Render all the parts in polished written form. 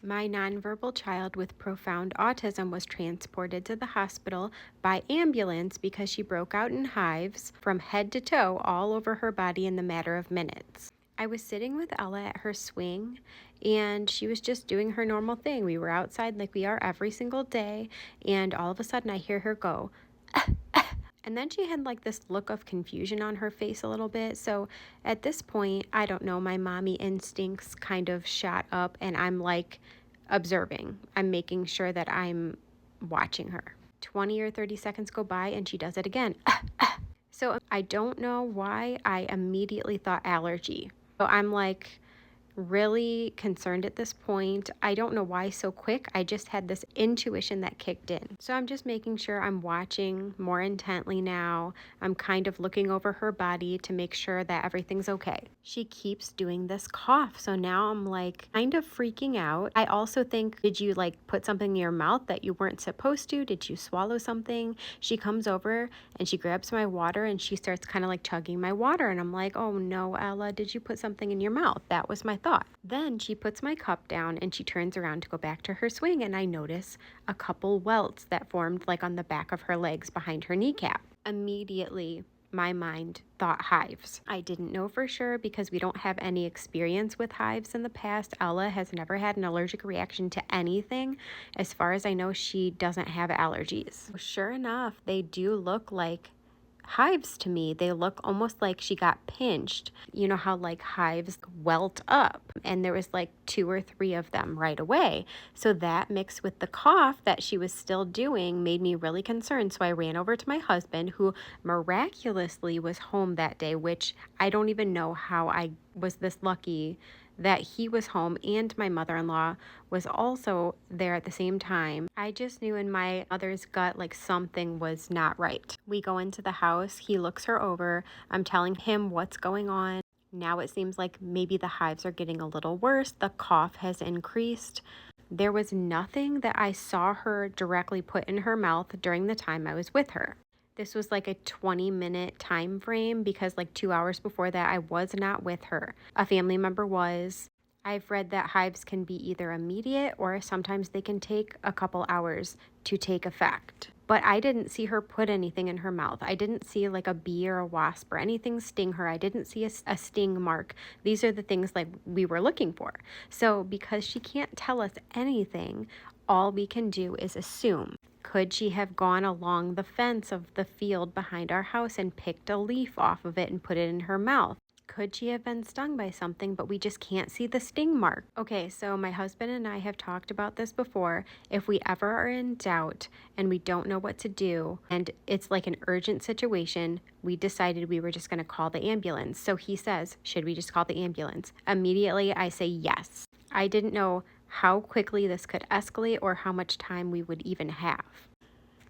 My nonverbal child with profound autism was transported to the hospital by ambulance because she broke out in hives from head to toe all over her body in the matter of minutes. I was sitting with Ella at her swing, and she was just doing her normal thing. We were outside like we are every single day, and all of a sudden I hear her go, and then she had like this look of confusion on her face a little bit. So at this point, I don't know, my mommy instincts kind of shot up, and I'm like observing. I'm making sure that I'm watching her. 20 or 30 seconds go by and she does it again. So I don't know why I immediately thought allergy. So I'm like, really concerned at this point. I don't know why so quick. I just had this intuition that kicked in. So I'm just making sure I'm watching more intently now. I'm kind of looking over her body to make sure that everything's okay. She keeps doing this cough. So now I'm like kind of freaking out. I also think, did you like put something in your mouth that you weren't supposed to? Did you swallow something? She comes over and she grabs my water and she starts kind of like chugging my water. And I'm like, oh no, Ella, did you put something in your mouth? That was my thought. Then she puts my cup down and she turns around to go back to her swing, and I notice a couple welts that formed like on the back of her legs behind her kneecap. Immediately, my mind thought hives. I didn't know for sure because we don't have any experience with hives in the past. Ella has never had an allergic reaction to anything. As far as I know, she doesn't have allergies. Sure enough, they do look like hives to me. They look almost like she got pinched. You know how like hives welt up, and there was like 2 or 3 of them right away. So that mixed with the cough that she was still doing made me really concerned. So I ran over to my husband, who miraculously was home that day, which I don't even know how I was this lucky that he was home, and my mother-in-law was also there at the same time. I just knew in my mother's gut like something was not right. We go into the house, he looks her over, I'm telling him what's going on. Now it seems like maybe the hives are getting a little worse, the cough has increased. There was nothing that I saw her directly put in her mouth during the time I was with her. This was like a 20-minute time frame because like 2 hours before that, I was not with her. A family member was. I've read that hives can be either immediate or sometimes they can take a couple hours to take effect. But I didn't see her put anything in her mouth. I didn't see like a bee or a wasp or anything sting her. I didn't see a sting mark. These are the things like we were looking for. So because she can't tell us anything, all we can do is assume. Could she have gone along the fence of the field behind our house and picked a leaf off of it and put it in her mouth? Could she have been stung by something, but we just can't see the sting mark? Okay, so my husband and I have talked about this before. If we ever are in doubt and we don't know what to do, and it's like an urgent situation, we decided we were just going to call the ambulance. So he says, should we just call the ambulance? Immediately, I say yes. I didn't know how quickly this could escalate or how much time we would even have.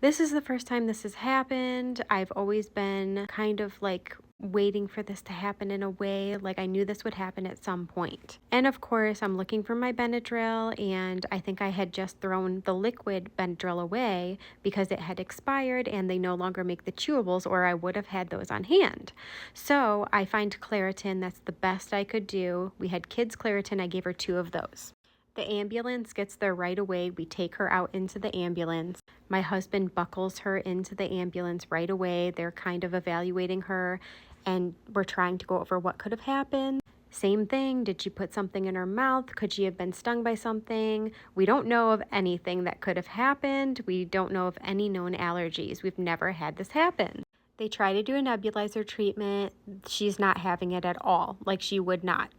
This is the first time this has happened. I've always been kind of like waiting for this to happen in a way, like I knew this would happen at some point. And of course, I'm looking for my Benadryl, and I think I had just thrown the liquid Benadryl away because it had expired and they no longer make the chewables, or I would have had those on hand. So I find Claritin. That's the best I could do. We had kids Claritin. I gave her 2 of those. The ambulance gets there right away. We take her out into the ambulance. My husband buckles her into the ambulance right away. They're kind of evaluating her, and we're trying to go over what could have happened. Same thing. Did she put something in her mouth? Could she have been stung by something? We don't know of anything that could have happened. We don't know of any known allergies. We've never had this happen. They try to do a nebulizer treatment. She's not having it at all, like she would not.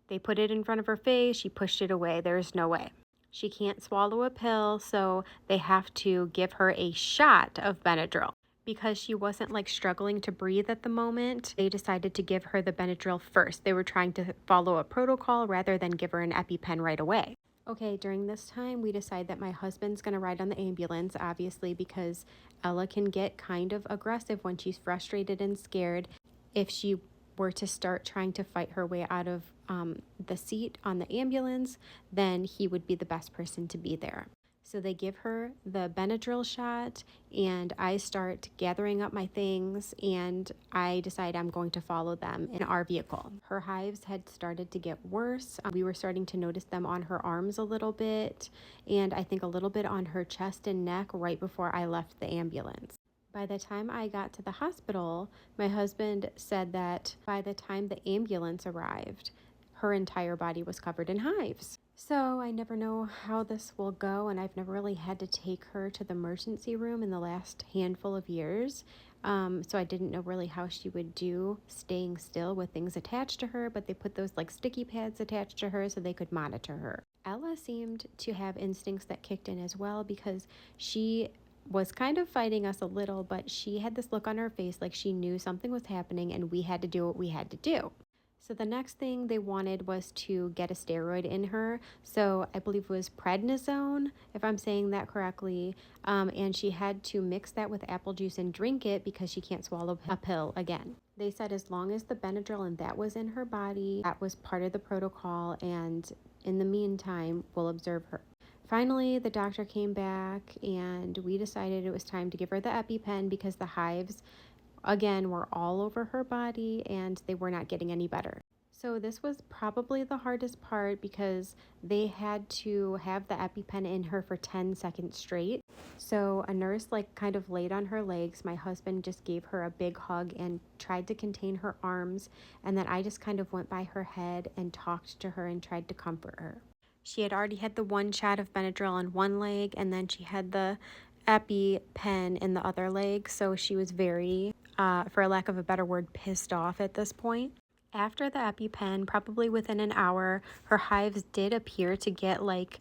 They put it in front of her face. She pushed it away. There's no way. She can't swallow a pill, so they have to give her a shot of Benadryl. Because she wasn't like struggling to breathe at the moment, they decided to give her the Benadryl first. They were trying to follow a protocol rather than give her an EpiPen right away. Okay, during this time, we decide that my husband's going to ride on the ambulance, obviously, because Ella can get kind of aggressive when she's frustrated and scared. If she were to start trying to fight her way out of the seat on the ambulance, then he would be the best person to be there. So they give her the Benadryl shot, and I start gathering up my things, and I decide I'm going to follow them in our vehicle. Her hives had started to get worse. We were starting to notice them on her arms a little bit, and I think a little bit on her chest and neck right before I left the ambulance. By the time I got to the hospital, my husband said that by the time the ambulance arrived, her entire body was covered in hives. So I never know how this will go, and I've never really had to take her to the emergency room in the last handful of years. So I didn't know really how she would do staying still with things attached to her, but they put those like sticky pads attached to her so they could monitor her. Ella seemed to have instincts that kicked in as well, because she was kind of fighting us a little, but she had this look on her face like she knew something was happening and we had to do what we had to do. So the next thing they wanted was to get a steroid in her. So I believe it was prednisone, if I'm saying that correctly. And she had to mix that with apple juice and drink it because she can't swallow a pill again. They said as long as the Benadryl and that was in her body, that was part of the protocol. And in the meantime, we'll observe her. Finally, the doctor came back and we decided it was time to give her the EpiPen because the hives again were all over her body and they were not getting any better. So this was probably the hardest part because they had to have the EpiPen in her for 10 seconds straight. So a nurse like kind of laid on her legs. My husband just gave her a big hug and tried to contain her arms, and then I just kind of went by her head and talked to her and tried to comfort her. She had already had the one shot of Benadryl on one leg, and then she had the EpiPen in the other leg, so she was very for lack of a better word, pissed off at this point. After the EpiPen, probably within an hour, her hives did appear to get like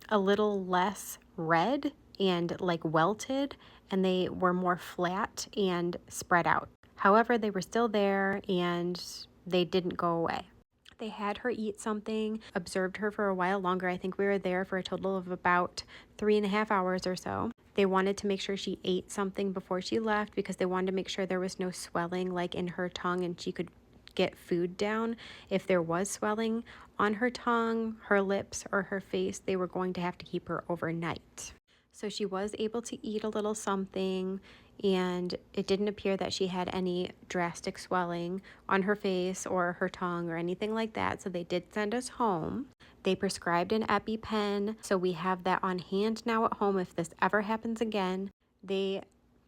a little less red and like welted, and they were more flat and spread out. However, they were still there and they didn't go away. They had her eat something, observed her for a while longer. I think we were there for a total of about 3.5 hours or so. They wanted to make sure she ate something before she left because they wanted to make sure there was no swelling like in her tongue and she could get food down. If there was swelling on her tongue, her lips, or her face, they were going to have to keep her overnight. So she was able to eat a little something, and it didn't appear that she had any drastic swelling on her face or her tongue or anything like that. So they did send us home. They prescribed an EpiPen, so we have that on hand now at home if this ever happens again. They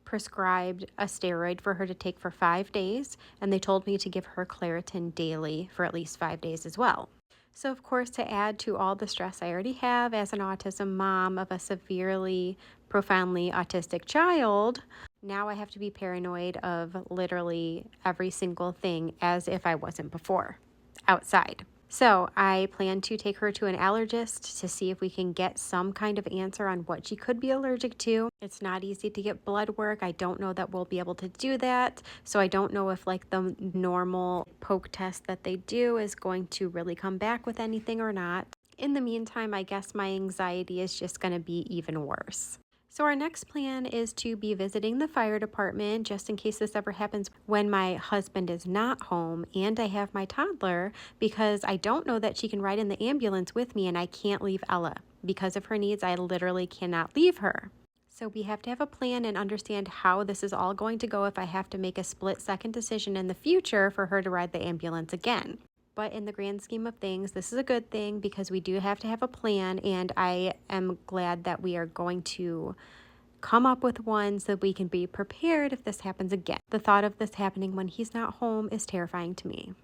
prescribed a steroid for her to take for 5 days, and they told me to give her Claritin daily for at least 5 days as well. So of course, to add to all the stress I already have as an autism mom of a severely, profoundly autistic child, now I have to be paranoid of literally every single thing as if I wasn't before outside. So I plan to take her to an allergist to see if we can get some kind of answer on what she could be allergic to. It's not easy to get blood work. I don't know that we'll be able to do that. So I don't know if like the normal poke test that they do is going to really come back with anything or not. In the meantime, I guess my anxiety is just going to be even worse. So our next plan is to be visiting the fire department just in case this ever happens when my husband is not home and I have my toddler, because I don't know that she can ride in the ambulance with me and I can't leave Ella. Because of her needs, I literally cannot leave her. So we have to have a plan and understand how this is all going to go if I have to make a split-second decision in the future for her to ride the ambulance again. But in the grand scheme of things, this is a good thing because we do have to have a plan, and I am glad that we are going to come up with one so we can be prepared if this happens again. The thought of this happening when he's not home is terrifying to me.